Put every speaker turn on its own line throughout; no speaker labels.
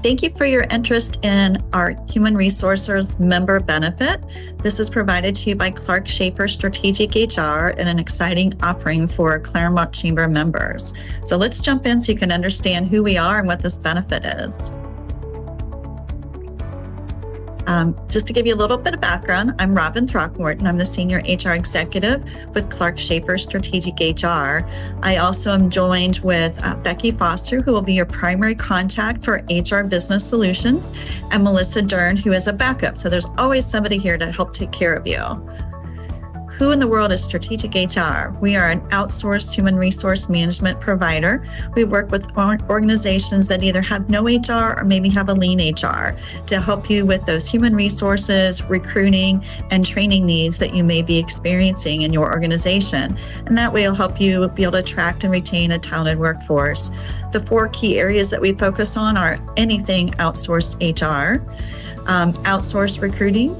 Thank you for your interest in our Human Resources member benefit. This is provided to you by Schaefer Strategic HR and an exciting offering for Clermont Chamber members. So let's jump in so you can understand who we are and what this benefit is. Just to give you a little bit of background, I'm Robin Throckmorton. I'm the Senior HR Executive with Schaefer Strategic HR. I also am joined with Becky Foster, who will be your primary contact for HR Business Solutions, and Melissa Dern, who is a backup. So there's always somebody here to help take care of you. Who in the world is Strategic HR? We are an outsourced human resource management provider. We work with organizations that either have no HR or maybe have a lean HR to help you with those human resources, recruiting, and training needs that you may be experiencing in your organization. And that way it'll help you be able to attract and retain a talented workforce. The 4 key areas that we focus on are anything outsourced HR, outsourced recruiting,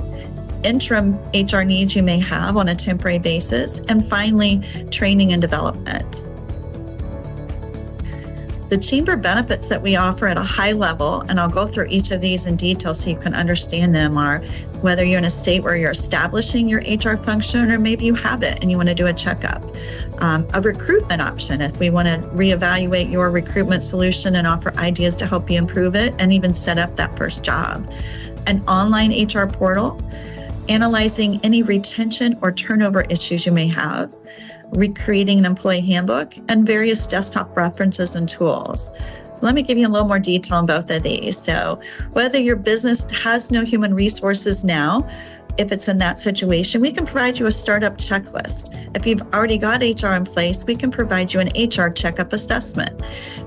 interim HR needs you may have on a temporary basis, and finally, training and development. The chamber benefits that we offer at a high level, and I'll go through each of these in detail so you can understand them, are whether you're in a state where you're establishing your HR function or maybe you have it and you want to do a checkup. A recruitment option if we want to reevaluate your recruitment solution and offer ideas to help you improve it and even set up that first job. An online HR portal, analyzing any retention or turnover issues you may have, recreating an employee handbook, and various desktop references and tools. So let me give you a little more detail on both of these. So whether your business has no human resources now, if it's in that situation, we can provide you a startup checklist. If you've already got HR in place, we can provide you an HR checkup assessment.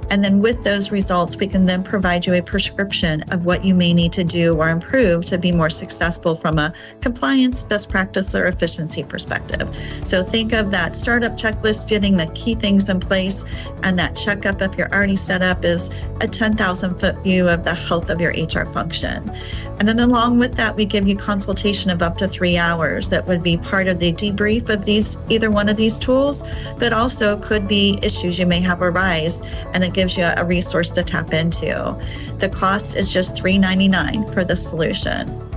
And then with those results, we can then provide you a prescription of what you may need to do or improve to be more successful from a compliance, best practice, or efficiency perspective. So think of that startup checklist, getting the key things in place, and that checkup, if you're already set up, is a 10,000-foot view of the health of your HR function. And then along with that, we give you consultation of up to 3 hours that would be part of the debrief of either one of these tools, but also could be issues you may have arise, and it gives you a resource to tap into. The cost is just $3.99 for the solution.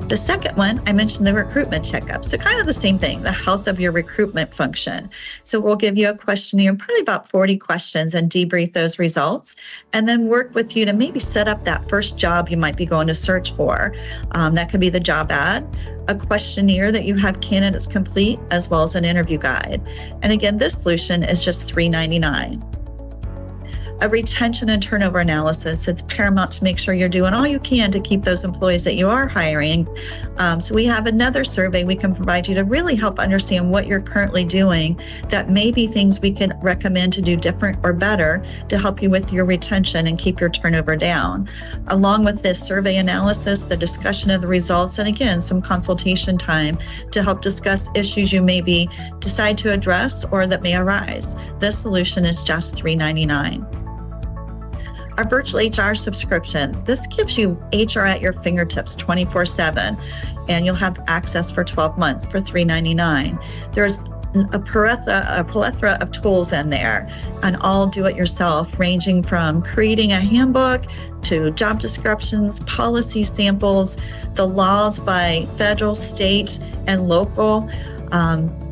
The second one, I mentioned the recruitment checkup. So kind of the same thing, the health of your recruitment function. So we'll give you a questionnaire, probably about 40 questions, and debrief those results, and then work with you to maybe set up that first job you might be going to search for. That could be the job ad, a questionnaire that you have candidates complete, as well as an interview guide. And again, this solution is just $3.99. A retention and turnover analysis. It's paramount to make sure you're doing all you can to keep those employees that you are hiring. So we have another survey we can provide you to really help understand what you're currently doing that may be things we can recommend to do different or better to help you with your retention and keep your turnover down. Along with this survey analysis, the discussion of the results, and again, some consultation time to help discuss issues you maybe decide to address or that may arise. This solution is just $3.99. Our virtual HR subscription. This gives you HR at your fingertips 24/7, and you'll have access for 12 months for $3.99. There's a plethora of tools in there, and all do-it-yourself, ranging from creating a handbook to job descriptions, policy samples, the laws by federal, state, and local,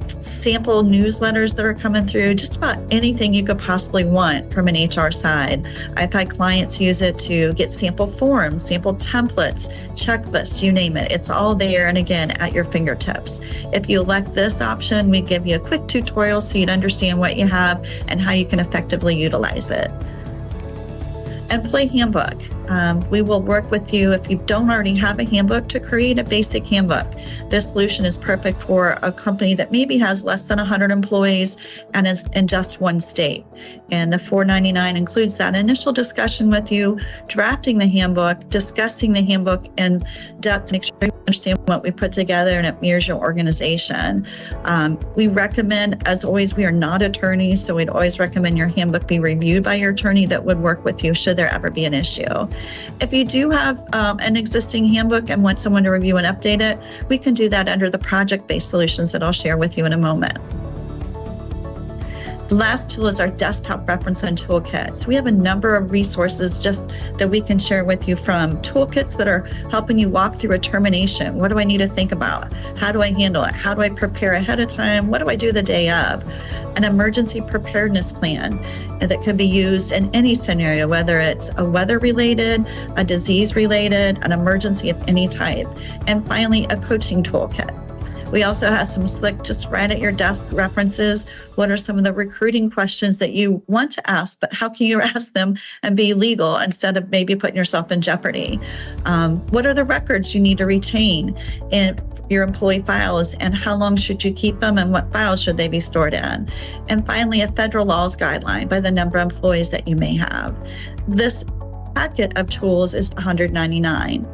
sample newsletters that are coming through, just about anything you could possibly want from an HR side. I've had clients use it to get sample forms, sample templates, checklists, you name it. It's all there, and again, at your fingertips. If you elect this option, we give you a quick tutorial so you'd understand what you have and how you can effectively utilize it. Employee handbook. We will work with you if you don't already have a handbook to create a basic handbook. This solution is perfect for a company that maybe has less than 100 employees and is in just one state. And the $4.99 includes that initial discussion with you, drafting the handbook, discussing the handbook in depth to make sure you understand what we put together and it mirrors your organization. We recommend, as always, we are not attorneys, so we'd always recommend your handbook be reviewed by your attorney that would work with you should there ever be an issue. If you do have an existing handbook and want someone to review and update it, we can do that under the project-based solutions that I'll share with you in a moment. Last tool is our desktop reference and toolkits. We have a number of resources just that we can share with you, from toolkits that are helping you walk through a termination. What do I need to think about? How do I handle it? How do I prepare ahead of time? What do I do the day of? An emergency preparedness plan that could be used in any scenario, whether it's a weather-related, a disease-related, an emergency of any type. And finally, a coaching toolkit. We also have some slick, just right at your desk references. What are some of the recruiting questions that you want to ask, but how can you ask them and be legal instead of maybe putting yourself in jeopardy? What are the records you need to retain in your employee files, and how long should you keep them, and what files should they be stored in? And finally, a federal laws guideline by the number of employees that you may have. This packet of tools is $199.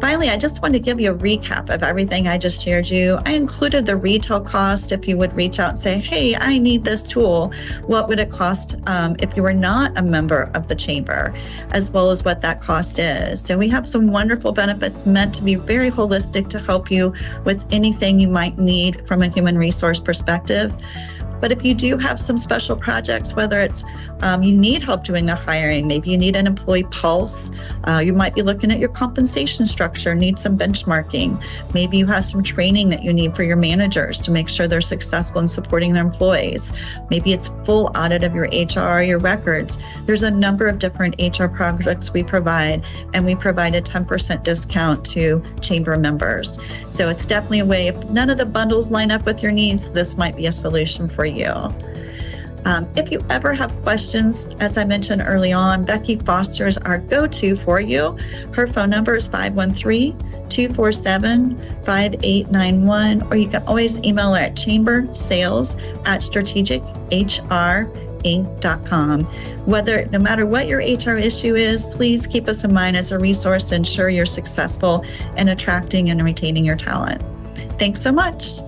Finally, I just want to give you a recap of everything I just shared you. I included the retail cost if you would reach out and say, hey, I need this tool. What would it cost if you were not a member of the chamber, as well as what that cost is. So we have some wonderful benefits meant to be very holistic to help you with anything you might need from a human resource perspective. But if you do have some special projects, whether it's you need help doing the hiring, maybe you need an employee pulse, you might be looking at your compensation structure, need some benchmarking. Maybe you have some training that you need for your managers to make sure they're successful in supporting their employees. Maybe it's full audit of your HR, your records. There's a number of different HR projects we provide, and we provide a 10% discount to chamber members. So it's definitely a way, if none of the bundles line up with your needs, this might be a solution for you. If you ever have questions, as I mentioned early on, Becky Foster is our go-to for you. Her phone number is 513-247-5891, or you can always email her at chambersales@strategichr.com. No matter what your HR issue is, please keep us in mind as a resource to ensure you're successful in attracting and retaining your talent. Thanks so much.